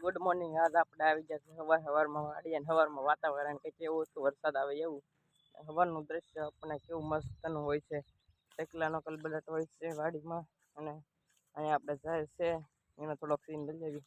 Good morning. આજ આપણે આવી ગયા છે સવારમાં વાડી અને સવારમાં વાતાવરણ કંઈક એવું હતું, વરસાદ આવે એવું. સવારનું દ્રશ્ય આપણને કેવું મસ્તનું હોય છે. એકલાનો કલબલાટ હોય છે વાડીમાં, અને અહીંયા આપણે જાય છે એનો થોડોક સીન બદલાવી.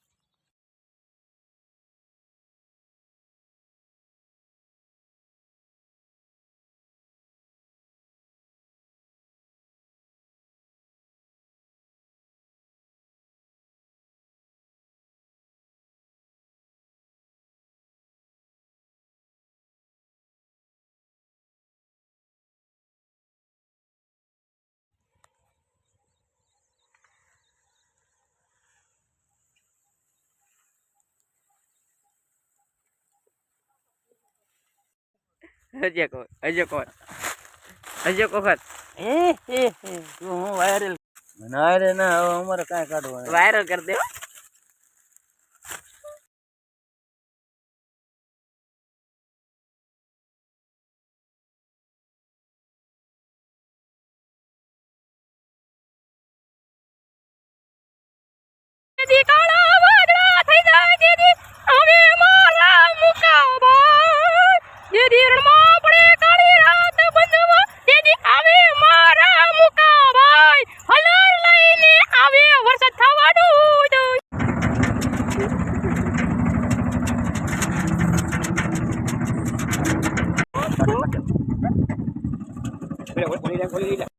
હજે કોખત હું વાયરલ ના રે ના, હવે અમારે કાંઈ કાઢવાનું વાયરલ કરી દે. ખોલી